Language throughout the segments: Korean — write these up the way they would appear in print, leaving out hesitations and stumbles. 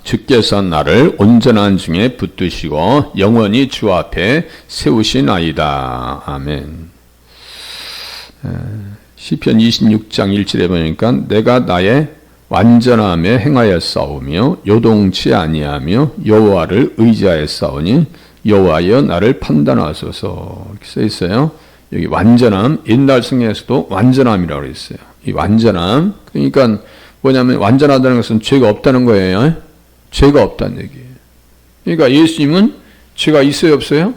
주께서 나를 온전한 중에 붙드시고 영원히 주 앞에 세우시나이다. 아멘. 시편 26장 1절에 보니까 내가 나의 완전함에 행하였사오며 요동치 아니하며 여호와를 의지하였사오니 여호와여 나를 판단하소서. 이렇게 써 있어요. 여기 완전함, 옛날 성경에서도 완전함이라고 했어요. 이 완전함, 그러니까 뭐냐면 완전하다는 것은 죄가 없다는 거예요. 죄가 없다는 얘기예요. 그러니까 예수님은 죄가 있어요, 없어요?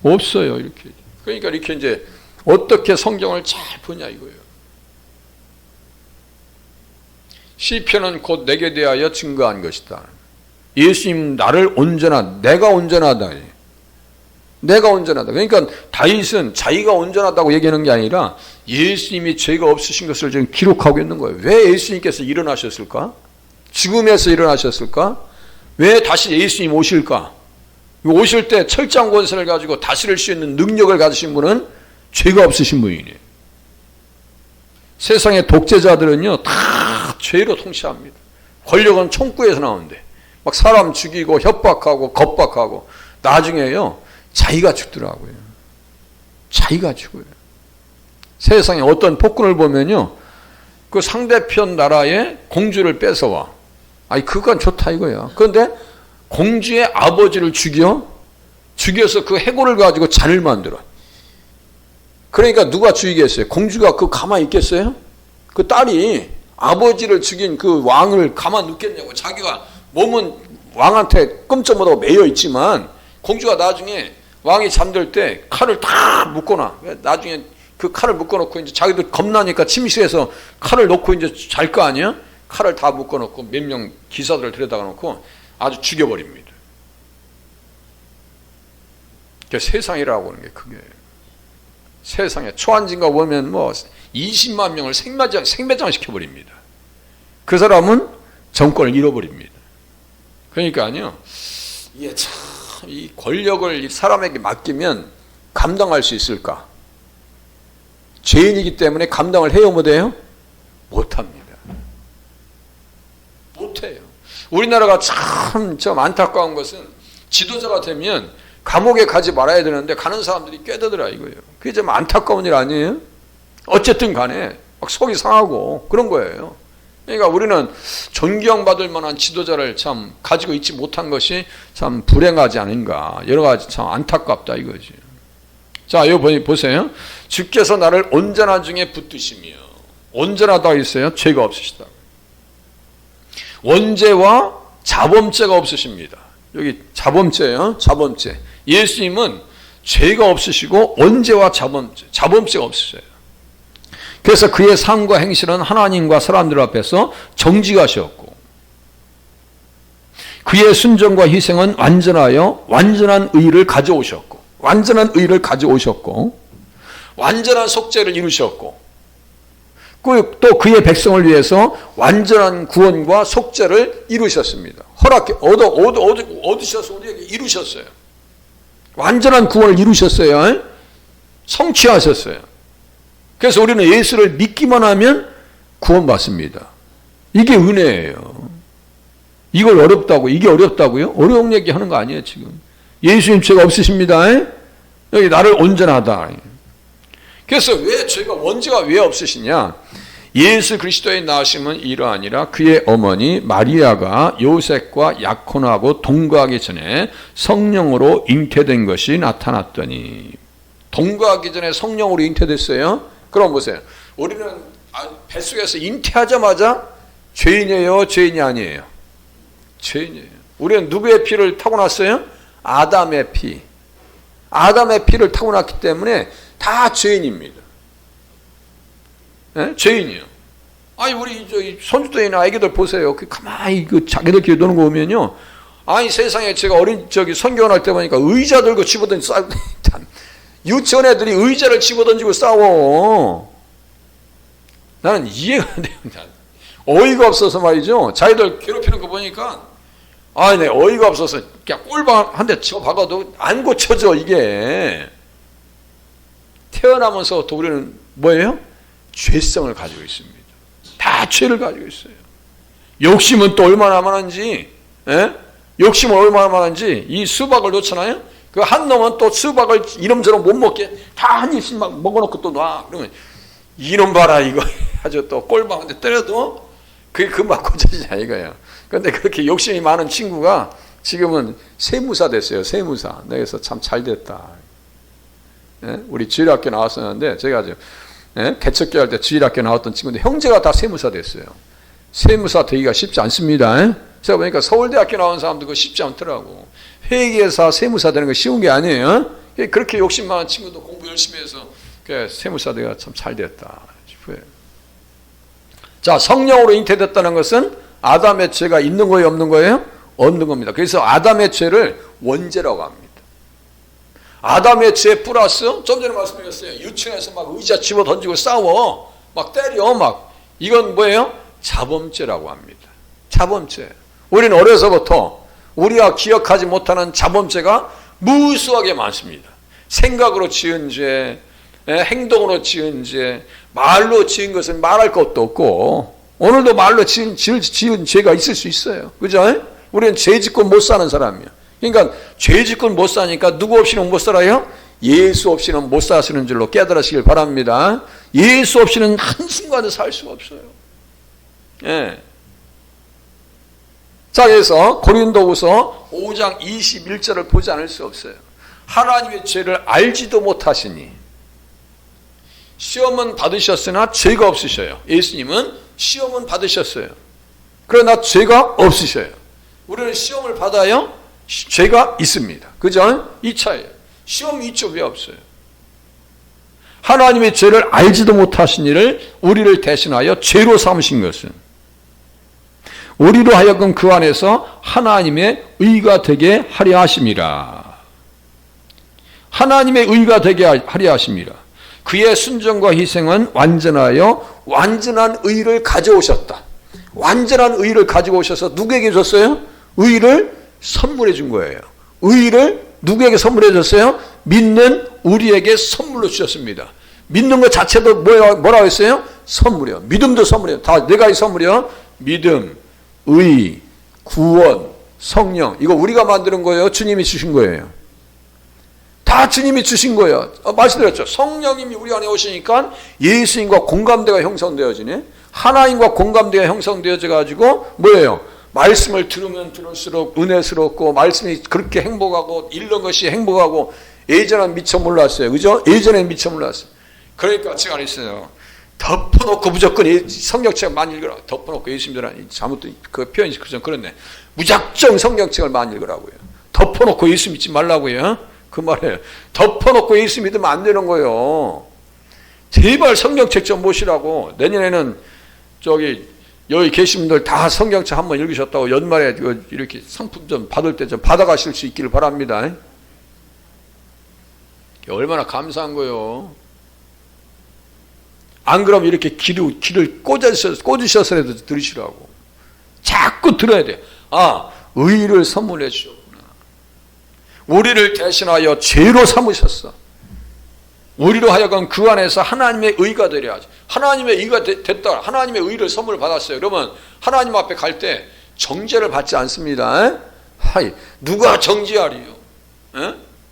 없어요. 이렇게. 그러니까 이렇게 이제 어떻게 성경을 잘 보냐 이거예요. 시편은 곧 내게 대하여 증거한 것이다. 예수님 나를 온전하다. 내가 온전하다. 내가 온전하다. 그러니까 다윗은 자기가 온전하다고 얘기하는 게 아니라 예수님이 죄가 없으신 것을 지금 기록하고 있는 거예요. 왜 예수님께서 일어나셨을까? 죽음에서 일어나셨을까? 왜 다시 예수님 오실까? 오실 때 철장 권세를 가지고 다스릴 수 있는 능력을 가지신 분은 죄가 없으신 분이에요. 세상의 독재자들은요 다 죄로 통치합니다. 권력은 총구에서 나오는데 막 사람 죽이고 협박하고 겁박하고 나중에요 자기가 죽더라고요. 자기가 죽어요. 세상에 어떤 폭군을 보면요 그 상대편 나라의 공주를 뺏어와. 아니 그건 좋다 이거야. 그런데 공주의 아버지를 죽여서 그 해골을 가지고 잔을 만들어. 그러니까 누가 죽이겠어요? 공주가 그 가만히 있겠어요? 그 딸이 아버지를 죽인 그 왕을 가만 눕겠냐고. 자기가 몸은 왕한테 끔찍 못하고 매여 있지만 공주가 나중에 왕이 잠들 때 칼을 다 묶어놔. 나중에 그 칼을 묶어놓고 이제 자기도 겁나니까 침실에서 칼을 놓고 이제 잘 거 아니야? 칼을 다 묶어놓고 몇 명 기사들을 데려다가 놓고 아주 죽여버립니다. 그게 세상이라고 하는 게 그게. 세상에 초안진가 보면 뭐 20만 명을 생매장 시켜버립니다. 그 사람은 정권을 잃어버립니다. 그러니까요, 이게 참, 이 권력을 사람에게 맡기면 감당할 수 있을까? 죄인이기 때문에 감당을 해요, 못해요? 못합니다. 못해요. 우리나라가 참 안타까운 것은 지도자가 되면 감옥에 가지 말아야 되는데 가는 사람들이 꽤 되더라 이거예요. 그게 좀 안타까운 일 아니에요? 어쨌든 간에 막 속이 상하고 그런 거예요. 그러니까 우리는 존경받을 만한 지도자를 참 가지고 있지 못한 것이 참 불행하지 않은가. 여러 가지 참 안타깝다 이거지. 자, 여기 보세요. 주께서 나를 온전한 중에 붙드시며 온전하다고 했어요. 죄가 없으시다. 원죄와 자범죄가 없으십니다. 여기 자범죄예요. 자범죄. 예수님은 죄가 없으시고 원죄와 자범죄가 없으셔요. 그래서 그의 삶과 행실은 하나님과 사람들 앞에서 정직하셨고 그의 순종과 희생은 완전하여 완전한 의를 가져오셨고 완전한 속죄를 이루셨고 또 그의 백성을 위해서 완전한 구원과 속죄를 이루셨습니다. 얻으셔서 우리에게 이루셨어요. 완전한 구원을 이루셨어요. 성취하셨어요. 그래서 우리는 예수를 믿기만 하면 구원받습니다. 이게 은혜예요. 이게 어렵다고요? 어려운 얘기 하는 거 아니에요, 지금. 예수님 죄가 없으십니다. 여기 나를 온전하다. 그래서 왜 원죄가 왜 없으시냐? 예수 그리스도의 나심은 이러하니라. 그의 어머니 마리아가 요셉과 약혼하고 동거하기 전에 성령으로 잉태된 것이 나타났더니. 동거하기 전에 성령으로 잉태됐어요? 그럼 보세요. 우리는 뱃속에서 잉태하자마자 죄인이에요? 죄인이 아니에요? 죄인이에요. 우리는 누구의 피를 타고났어요? 아담의 피. 아담의 피를 타고났기 때문에 다 죄인입니다. 네? 죄인이요. 아니 우리 손주들이나 아기들 보세요. 가만히 자기들끼리 노는 거 보면요. 아니 세상에 제가 선교할 때 보니까 의자 들고 집어던지고 싸우고 유치원 애들이 의자를 집어던지고 싸워. 나는 이해가 안 돼요. 어이가 없어서 말이죠. 자기들 괴롭히는 거 보니까 네, 어이가 없어서 그냥 꼴방 한 대 쳐 박아도 안 고쳐져 이게. 태어나면서부터 우리는 뭐예요? 죄성을 가지고 있습니다. 다 죄를 가지고 있어요. 욕심은 또 얼마나 많은지 예? 욕심을 얼마나 많은지 이 수박을 놓잖아요. 그 한 놈은 또 수박을 이름저름 못 먹게 다 한 입씩 막 먹어놓고 또 놔. 그러면 이놈 봐라 이거 아주 또 꼴방한테 때려도 그게 금방 고쳐지냐 이거야. 그런데 그렇게 욕심이 많은 친구가 지금은 세무사 됐어요. 세무사. 그래서 참 잘 됐다. 예? 우리 주일학교 나왔었는데 제가 아주 개척교 할 때 주일학교 나왔던 친구인데 형제가 다 세무사 됐어요. 세무사 되기가 쉽지 않습니다. 제가 보니까 서울대학교 나온 사람도 그거 쉽지 않더라고. 회계사 세무사 되는 거 쉬운 게 아니에요. 그렇게 욕심 많은 친구도 공부 열심히 해서 세무사 되기가 참 잘 됐다 싶어요. 자, 성령으로 잉태됐다는 것은 아담의 죄가 있는 거예요, 없는 거예요? 없는 겁니다. 그래서 아담의 죄를 원죄라고 합니다. 아담의 죄 플러스 좀 전에 말씀드렸어요. 유치원에서 막 의자 집어 던지고 싸워 막 때려 막 이건 뭐예요? 자범죄라고 합니다. 자범죄. 우리는 어려서부터 우리가 기억하지 못하는 자범죄가 무수하게 많습니다. 생각으로 지은 죄, 행동으로 지은 죄, 말로 지은 것은 말할 것도 없고 오늘도 말로 지은 죄가 있을 수 있어요. 그죠? 우리는 죄 짓고 못 사는 사람이야. 그러니까 죄 짓고 못 사니까 누구 없이는 못 살아요? 예수 없이는 못 사시는 줄로 깨달으시길 바랍니다. 예수 없이는 한순간도 살 수가 없어요. 예. 자, 그래서 고린도후서 5장 21절을 보지 않을 수 없어요. 하나님의 죄를 알지도 못하시니 시험은 받으셨으나 죄가 없으셔요. 예수님은 시험은 받으셨어요. 그러나 죄가 없으셔요. 우리는 시험을 받아요. 죄가 있습니다. 그죠? 이 차이에요. 시험이 있죠. 왜 없어요? 하나님의 죄를 알지도 못하신 이를 우리를 대신하여 죄로 삼으신 것은 우리로 하여금 그 안에서 하나님의 의가 되게 하려 하심이라. 하나님의 의가 되게 하려 하심이라. 그의 순종과 희생은 완전하여 완전한 의를 가져오셨다. 완전한 의를 가지고 오셔서 누구에게 줬어요? 의를 선물해 준 거예요. 의를 누구에게 선물해 줬어요? 믿는 우리에게 선물로 주셨습니다. 믿는 것 자체도 뭐라고 했어요? 선물이요. 믿음도 선물이요. 다 내가 이 선물이요. 믿음, 의, 구원, 성령. 이거 우리가 만드는 거예요. 주님이 주신 거예요. 다 주님이 주신 거예요. 말씀드렸죠. 성령님이 우리 안에 오시니까 예수님과 공감대가 형성되어지네. 하나님과 공감대가 형성되어져 가지고 뭐예요? 말씀을 들으면 들을수록 은혜스럽고 말씀이 그렇게 행복하고 읽는 것이 행복하고 예전엔 미처 몰랐어요. 그죠? 예전엔 미처 몰랐어요. 그러니까 제가 그랬어요. 덮어놓고 무조건 성경책 많이 읽으라. 덮어놓고 예수님들은 잘못 그 표현이 그렇네. 무작정 성경책을 많이 읽으라고요. 덮어놓고 예수 믿지 말라고요. 그 말이에요. 덮어놓고 예수 믿으면 안 되는 거예요. 제발 성경책 좀 보시라고. 내년에는 여기 계신 분들 다 성경책 한번 읽으셨다고 연말에 이렇게 상품 좀 받을 때 좀 받아가실 수 있기를 바랍니다. 얼마나 감사한 거예요. 안 그러면 이렇게 귀를 꽂으셔서라도 들으시라고. 자꾸 들어야 돼요. 아, 의를 선물해 주셨구나. 우리를 대신하여 죄로 삼으셨어. 우리로 하여금 그 안에서 하나님의 의가 되려 하지. 하나님의 의가 됐다. 하나님의 의를 선물 받았어요. 그러면 하나님 앞에 갈 때 정죄를 받지 않습니다. 하이, 누가 정죄하리요?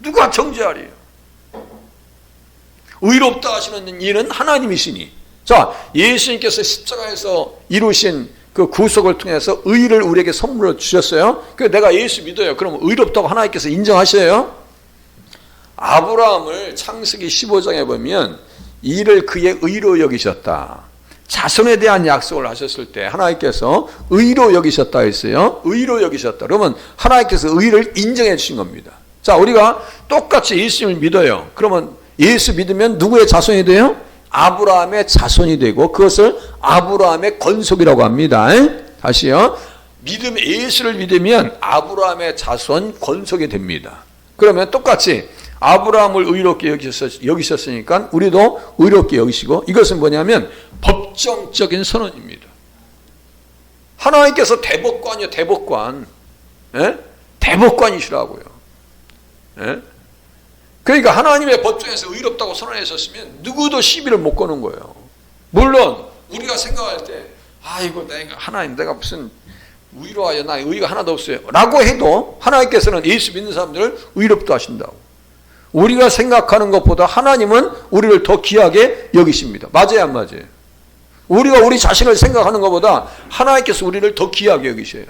누가 정죄하리요? 의롭다 하시는 이는 하나님이시니. 자, 예수님께서 십자가에서 이루신 그 구속을 통해서 의를 우리에게 선물로 주셨어요. 그래서 내가 예수 믿어요. 그러면 의롭다고 하나님께서 인정하셔요. 아브라함을 창세기 15장에 보면 이를 그의 의로 여기셨다. 자손에 대한 약속을 하셨을 때 하나님께서 의로 여기셨다 했어요. 의로 여기셨다. 그러면 하나님께서 의를 인정해 주신 겁니다. 자, 우리가 똑같이 예수님을 믿어요. 그러면 예수 믿으면 누구의 자손이 돼요? 아브라함의 자손이 되고 그것을 아브라함의 건속이라고 합니다. 다시요. 예수를 믿으면 아브라함의 자손 건속이 됩니다. 그러면 똑같이 아브라함을 의롭게 여기셨으니까 우리도 의롭게 여기시고 이것은 뭐냐면 법정적인 선언입니다. 하나님께서 대법관이요. 대법관. 대법관이시라고요. 그러니까 하나님의 법정에서 의롭다고 선언하셨으면 누구도 시비를 못 거는 거예요. 물론 우리가 생각할 때 아이고 내가 하나님 내가 무슨 위로하여 나의 의의가 하나도 없어요 라고 해도 하나님께서는 예수 믿는 사람들을 의롭다 하신다고. 우리가 생각하는 것보다 하나님은 우리를 더 귀하게 여기십니다. 맞아요, 안 맞아요? 우리가 우리 자신을 생각하는 것보다 하나님께서 우리를 더 귀하게 여기셔요.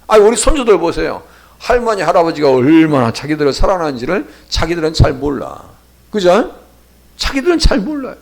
아니, 우리 손주들 보세요. 할머니, 할아버지가 얼마나 자기들을 사랑하는지를 자기들은 잘 몰라. 그죠? 자기들은 잘 몰라요.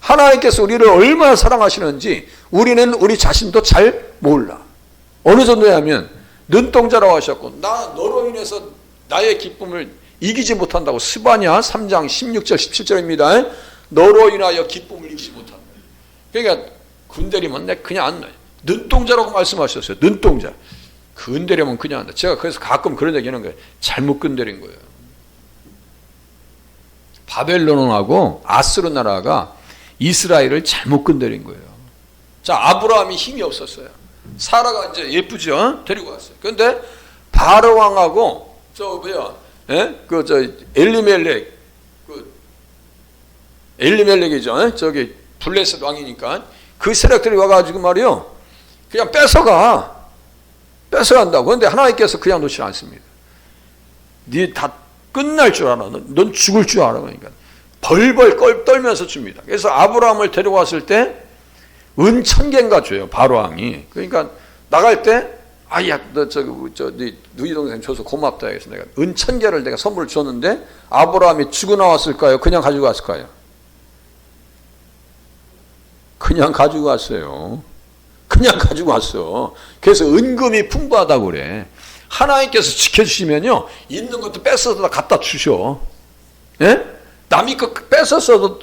하나님께서 우리를 얼마나 사랑하시는지 우리는 우리 자신도 잘 몰라. 어느 정도냐면 눈동자라고 하셨고, 나 너로 인해서 나의 기쁨을 이기지 못한다고. 스바냐 3장 16절 17절입니다. 너로 인하여 기쁨을 이기지 못한다. 그러니까 건드리면 내 그냥 안 놔요. 눈동자라고 말씀하셨어요. 눈동자. 건드리면 그냥 안 놔요. 제가 그래서 가끔 그런 얘기 하는 거예요. 잘못 건드린 거예요. 바벨론하고 아스르 나라가 이스라엘을 잘못 건드린 거예요. 자, 아브라함이 힘이 없었어요. 사라가 이제 예쁘죠? 데리고 왔어요. 그런데 바로 왕하고 엘리멜렉, 엘리멜렉이죠. 저기 블레셋 왕이니까 그 세력들이 와가지고 말이요, 그냥 뺏어간다고. 그런데 하나님께서 그냥 놓지 않습니다. 네 다 끝날 줄 알아. 넌 죽을 줄 알아. 그러니까 벌벌 떨면서 줍니다. 그래서 아브라함을 데려왔을 때 은 1000개인가 줘요, 바로 왕이. 그러니까 나갈 때, 아야, 네 누이 동생 줘서 고맙다 해서 내가 은 1000개를 내가 선물을 줬는데 아브라함이 주고 나왔을까요? 그냥 가지고 갔을까요? 그냥 가지고 갔어요. 그냥 가지고 왔어. 그래서 은금이 풍부하다고 그래. 하나님께서 지켜주시면요, 있는 것도 뺏어서 갖다 주셔. 예? 남이 거 뺏었어도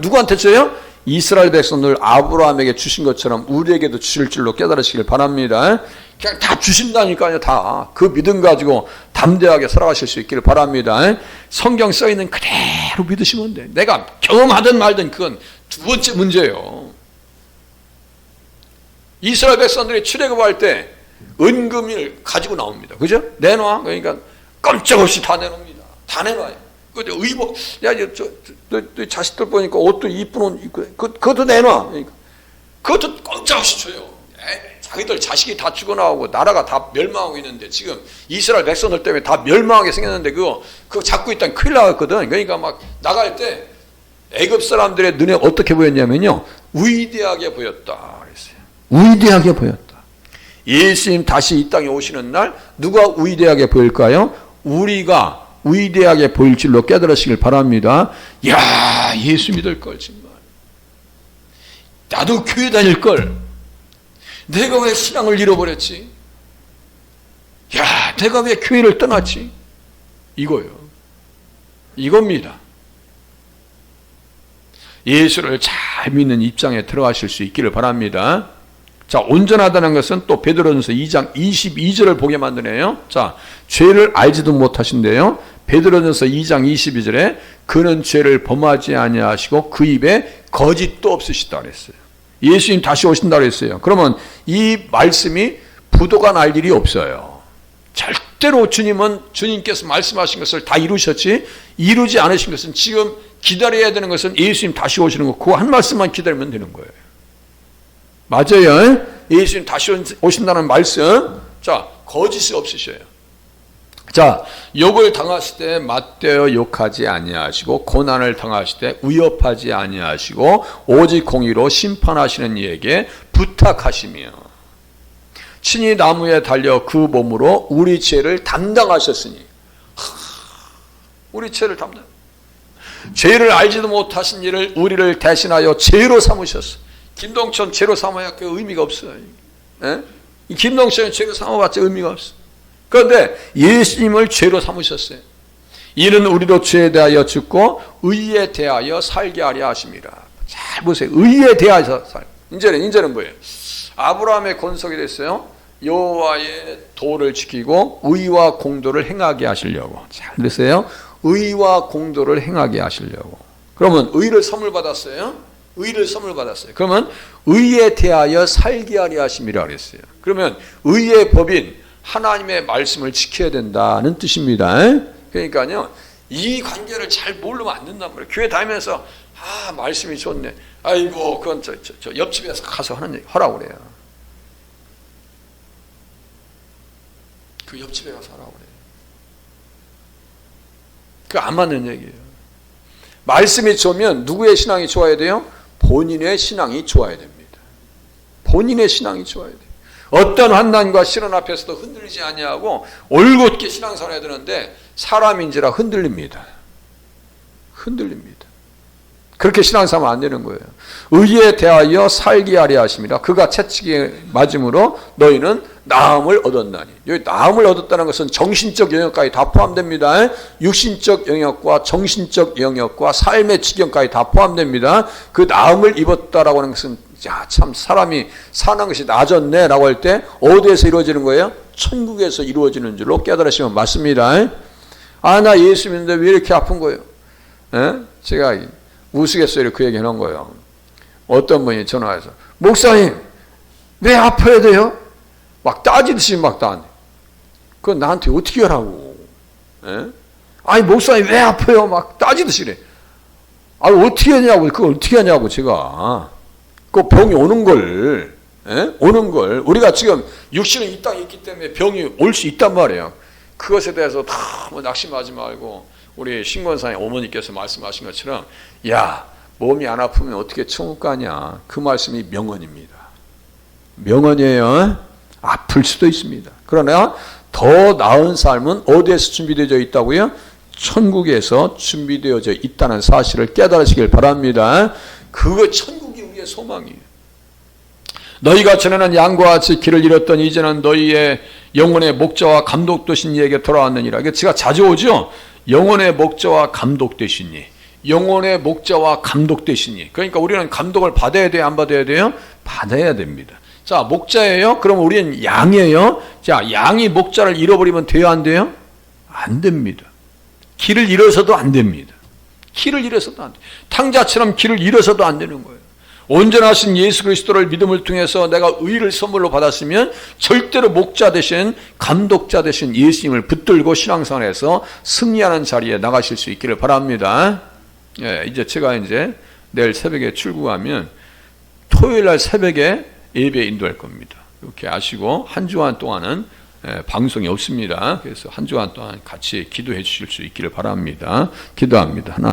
누구한테 줘요? 이스라엘 백성들 아브라함에게 주신 것처럼 우리에게도 주실 줄로 깨달으시길 바랍니다. 그냥 다 주신다니까요. 다. 그 믿음 가지고 담대하게 살아가실 수 있기를 바랍니다. 성경 써있는 그대로 믿으시면 돼. 내가 경험하든 말든 그건 두 번째 문제예요. 이스라엘 백성들이 출애굽할 때 은금을 가지고 나옵니다. 그죠? 내놔. 그러니까 깜짝없이 다 내놓습니다. 다 내놔요. 근데 의복, 야, 너 자식들 보니까 옷도 이쁜 옷 입고, 그것도 내놔. 그러니까 그것도 꼼짝없이 줘요. 자기들 자식이 다 죽어나오고 나라가 다 멸망하고 있는데, 지금 이스라엘 백성들 때문에 다 멸망하게 생겼는데 그거 잡고 있다면 큰일 나갔거든. 그러니까 막 나갈 때 애굽 사람들의 눈에 어떻게 보였냐면요, 위대하게 보였다 그랬어요. 위대하게 보였다. 예수님 다시 이 땅에 오시는 날 누가 위대하게 보일까요? 우리가 위대하게 보일 줄로 깨달으시길 바랍니다. 야, 예수 믿을 걸 정말. 나도 교회 다닐 걸. 내가 왜 신앙을 잃어버렸지? 야, 내가 왜 교회를 떠났지? 이거요. 이겁니다. 예수를 잘 믿는 입장에 들어가실 수 있기를 바랍니다. 자, 온전하다는 것은 또 베드로전서 2장 22절을 보게 만드네요. 자, 죄를 알지도 못하신대요. 베드로전서 2장 22절에 그는 죄를 범하지 아니하시고 그 입에 거짓도 없으시다 그랬어요. 예수님 다시 오신다 그랬어요. 그러면 이 말씀이 부도가 날 일이 없어요. 절대로 주님께서 말씀하신 것을 다 이루셨지, 이루지 않으신 것은, 지금 기다려야 되는 것은 예수님 다시 오시는 거, 그 한 말씀만 기다리면 되는 거예요. 맞아요. 예수님 다시 오신다는 말씀. 자, 거짓이 없으셔요. 자, 욕을 당하실 때 맞대어 욕하지 아니하시고 고난을 당하실 때 위협하지 아니하시고 오직 공의로 심판하시는 이에게 부탁하시며 친히 나무에 달려 그 몸으로 우리 죄를 담당하셨으니, 우리 죄를 담당, 죄를 알지도 못하신 이를 우리를 대신하여 죄로 삼으셨어. 김동천 죄로 삼아야 그 의미가 없어요. 예? 이 김동천은 죄로 삼아봤자 의미가 없어. 그런데 예수님을 죄로 삼으셨어요. 이는 우리로 죄에 대하여 죽고 의에 대하여 살게 하려 하심이라. 잘 보세요. 의에 대하여 살. 이제는 뭐예요? 아브라함의 권속이 됐어요. 여호와의 도를 지키고 의와 공도를 행하게 하시려고. 잘 들으세요. 의와 공도를 행하게 하시려고. 그러면 의를 선물 받았어요. 의를 선물 받았어요. 그러면 의에 대하여 살게 하려 하심이라 그랬어요. 그러면 의의 법인 하나님의 말씀을 지켜야 된다는 뜻입니다. 그러니까요, 이 관계를 잘 모르면 안 된단 말이에요. 교회 다니면서 말씀이 좋네. 아이고, 그건 저 옆집에서 가서 하는 얘기 하라고 그래요. 그 옆집에 가서 하라고 그래요. 그거 안 맞는 얘기예요. 말씀이 좋으면 누구의 신앙이 좋아야 돼요? 본인의 신앙이 좋아야 됩니다. 본인의 신앙이 좋아야 돼요. 어떤 환난과 시련 앞에서도 흔들리지 아니하고 올곧게 신앙생활 해야 되는데 사람인지라 흔들립니다. 흔들립니다. 그렇게 신앙생활 안 되는 거예요. 의에 대하여 살게 하려 하십니다. 그가 채찍에 맞음으로 너희는 나음을 얻었나니. 여기 나음을 얻었다는 것은 정신적 영역까지 다 포함됩니다. 육신적 영역과 정신적 영역과 삶의 지경까지 다 포함됩니다. 그 나음을 입었다라고 하는 것은 야, 참 사람이 사는 것이 나아졌네 라고 할 때 어디에서 이루어지는 거예요? 천국에서 이루어지는 줄로 깨달으시면 맞습니다. 아, 나 예수 믿는데 왜 이렇게 아픈 거예요? 제가 우스갯소리로 그 얘기 해놓은 거예요. 어떤 분이 전화해서 목사님 왜 아파야 돼요? 막 따지듯이 막 따네. 그건 나한테 어떻게 하라고? 아니 목사님 왜 아파요? 막 따지듯이 그래. 아 어떻게 하냐고. 그걸 어떻게 하냐고 제가. 그 병이 오는 걸 우리가 지금 육신은 이 땅에 있기 때문에 병이 올 수 있단 말이에요. 그것에 대해서 너무 낙심하지 말고 우리 신권사님 어머니께서 말씀하신 것처럼 야 몸이 안 아프면 어떻게 천국 가냐. 그 말씀이 명언입니다. 명언이에요. 아플 수도 있습니다. 그러나 더 나은 삶은 어디에서 준비되어 있다고요? 천국에서 준비되어져 있다는 사실을 깨달으시길 바랍니다. 그거 천국이 우리의 소망이에요. 너희가 전에는 양과 같이 길을 잃었더니 이제는 너희의 영혼의 목자와 감독 되신 이에게 돌아왔느니라. 이게 제가 자주 오죠. 영혼의 목자와 감독 되신 이. 영혼의 목자와 감독 되신 이. 그러니까 우리는 감독을 받아야 돼요? 안 받아야 돼요? 받아야 됩니다. 자, 목자예요? 그럼 우리는 양이에요? 자, 양이 목자를 잃어버리면 돼요? 안 돼요? 안 됩니다. 길을 잃어서도 안 됩니다. 길을 잃어서도 안 돼요. 탕자처럼 길을 잃어서도 안 되는 거예요. 온전하신 예수 그리스도를 믿음을 통해서 내가 의를 선물로 받았으면 절대로 목자 대신 감독자 대신 예수님을 붙들고 신앙생활에서 승리하는 자리에 나가실 수 있기를 바랍니다. 예, 이제 제가 내일 새벽에 출국하면 토요일 날 새벽에 예배 인도할 겁니다. 이렇게 아시고 한 주간 동안은 방송이 없습니다. 그래서 한 주간 동안 같이 기도해 주실 수 있기를 바랍니다. 기도합니다. 하나